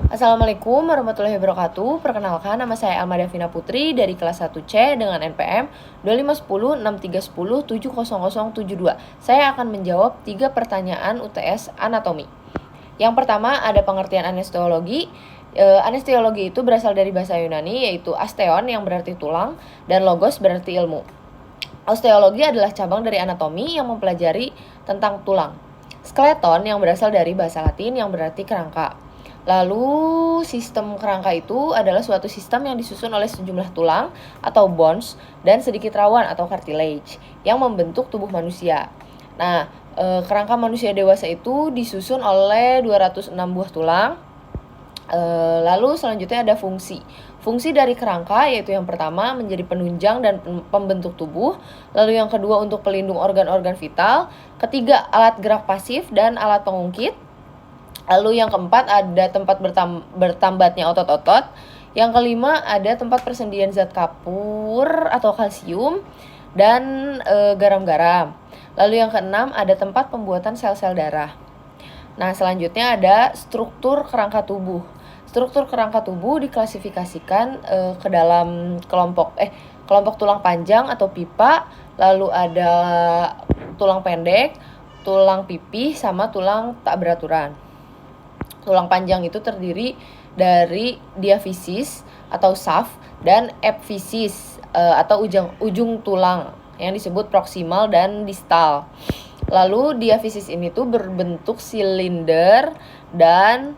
Assalamualaikum warahmatullahi wabarakatuh. Perkenalkan, nama saya Alma Davina Putri dari kelas 1C dengan NPM 251063107072. Saya akan menjawab 3 pertanyaan UTS anatomi. Yang pertama ada pengertian anesteologi. Anesteologi itu berasal dari bahasa Yunani, yaitu asteon yang berarti tulang dan logos berarti ilmu. Osteologi adalah cabang dari anatomi yang mempelajari tentang tulang. Skeleton yang berasal dari bahasa Latin yang berarti kerangka. Lalu sistem kerangka itu adalah suatu sistem yang disusun oleh sejumlah tulang atau bones dan sedikit rawan atau cartilage yang membentuk tubuh manusia. Nah, kerangka manusia dewasa itu disusun oleh 206 buah tulang. Lalu selanjutnya ada fungsi. Fungsi dari kerangka yaitu yang pertama menjadi penunjang dan pembentuk tubuh, lalu yang kedua untuk pelindung organ-organ vital, ketiga alat gerak pasif dan alat pengungkit, lalu yang keempat ada tempat bertambatnya otot-otot, yang kelima ada tempat persendian zat kapur atau kalsium dan garam-garam, lalu yang keenam ada tempat pembuatan sel-sel darah. Nah, selanjutnya ada struktur kerangka tubuh. Struktur kerangka tubuh diklasifikasikan ke dalam kelompok tulang panjang atau pipa, lalu ada tulang pendek, tulang pipih, sama tulang tak beraturan. Tulang panjang itu terdiri dari diafisis atau shaft dan epfisis atau ujung tulang yang disebut proksimal dan distal. Lalu diafisis ini tuh berbentuk silinder dan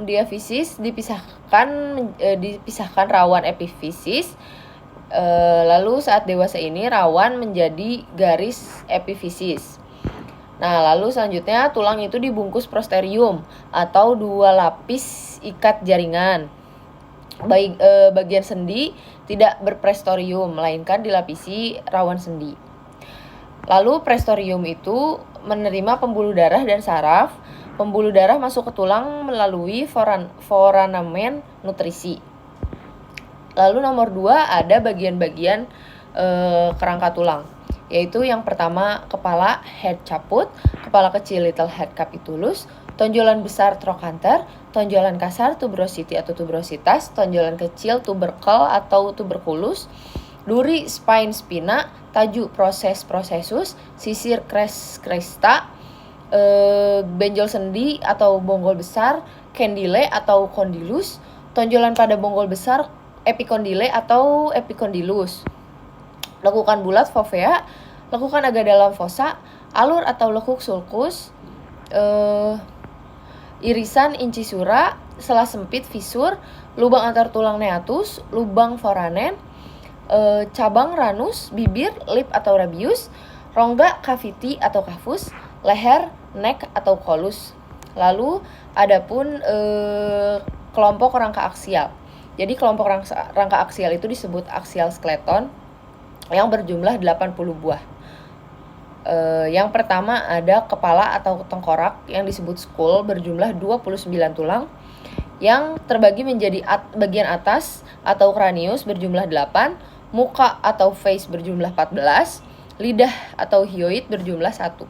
diafisis dipisahkan rawan epifisis. Lalu saat dewasa ini rawan menjadi garis epifisis. Nah, lalu selanjutnya tulang itu dibungkus prosterium atau 2 lapis ikat jaringan. Bagian sendi tidak berprestorium, melainkan dilapisi rawan sendi. Lalu prestorium itu menerima pembuluh darah dan saraf. Pembuluh darah masuk ke tulang melalui foramen nutrisi. Lalu nomor 2 ada bagian-bagian kerangka tulang, yaitu yang pertama kepala head caput, kepala kecil little head capitulus, tonjolan besar trochanter, tonjolan kasar tuberosity atau tuberositas, tonjolan kecil tubercle atau tuberculus, duri spine spina, tajuk processus, sisir cresta, benjol sendi atau bonggol besar, candyle atau condylus, tonjolan pada bonggol besar, epicondyle atau epicondylus. Lekukan bulat fovea, lekukan agak dalam fossa, alur atau lekuk sulcus, irisan incisura, sela sempit fisur, lubang antar tulang neatus, lubang foramen, cabang ranus, bibir, lip atau rabius, rongga cavity atau cavus, leher, neck atau colus. Lalu adapun kelompok rangka aksial. Jadi kelompok rangka aksial itu disebut aksial skeleton yang berjumlah 80 buah. Yang pertama ada kepala atau tengkorak yang disebut skull berjumlah 29 tulang yang terbagi menjadi bagian atas atau cranius berjumlah 8, muka atau face berjumlah 14, lidah atau hyoid berjumlah 1.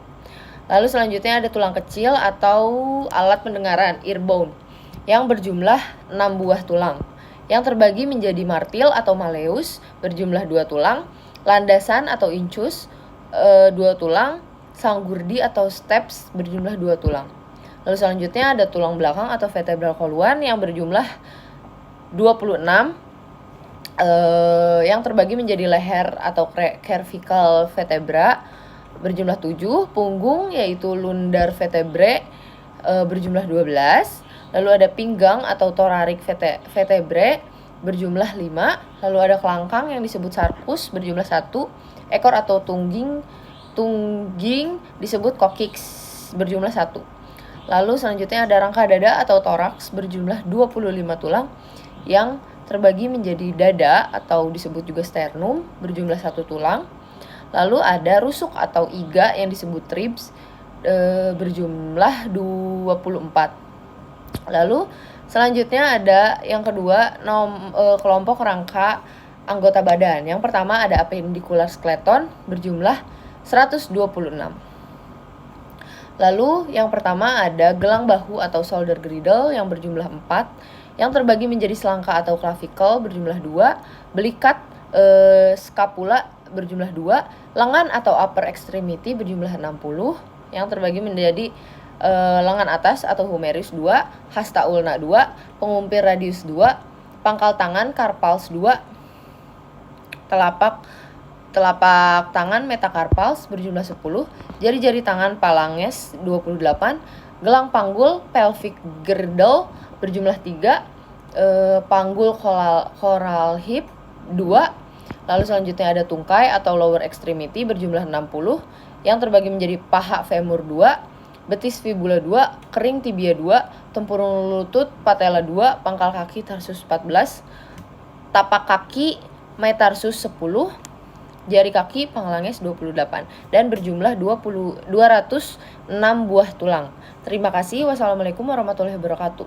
Lalu selanjutnya ada tulang kecil atau alat pendengaran earbone yang berjumlah 6 buah tulang yang terbagi menjadi martil atau malleus berjumlah 2 tulang, landasan atau incus 2 tulang, sanggurdi atau steps berjumlah 2 tulang. Lalu selanjutnya ada tulang belakang atau vertebral column yang berjumlah 26 yang terbagi menjadi leher atau cervical vertebra berjumlah 7, punggung yaitu lumbar vertebrae berjumlah 12, lalu ada pinggang atau thoracic vertebrae berjumlah 5, lalu ada kelangkang yang disebut sarcus berjumlah 1, ekor atau tungging disebut coccyx berjumlah 1. Lalu selanjutnya ada rangka dada atau toraks berjumlah 25 tulang yang terbagi menjadi dada atau disebut juga sternum berjumlah 1 tulang. Lalu ada rusuk atau iga yang disebut ribs berjumlah 24. Lalu selanjutnya ada yang kedua kelompok rangka anggota badan. Yang pertama ada appendicular skeleton berjumlah 126. Lalu yang pertama ada gelang bahu atau shoulder girdle yang berjumlah 4, yang terbagi menjadi selangka atau clavicle berjumlah 2, belikat scapula berjumlah 2, lengan atau upper extremity berjumlah 60, yang terbagi menjadi lengan atas atau humerus 2, hasta ulna 2, pengumpir radius 2, pangkal tangan carpals 2, telapak tangan metacarpals berjumlah 10, jari-jari tangan phalanges 28, gelang panggul pelvic girdle berjumlah 3, panggul coral hip 2, lalu selanjutnya ada tungkai atau lower extremity berjumlah 60, yang terbagi menjadi paha femur 2, betis fibula 2, kering tibia 2, tempurung lutut patella 2, pangkal kaki tarsus 14, tapak kaki metarsus 10, jari kaki phalanges 28, dan berjumlah 206 buah tulang. Terima kasih. Wassalamualaikum warahmatullahi wabarakatuh.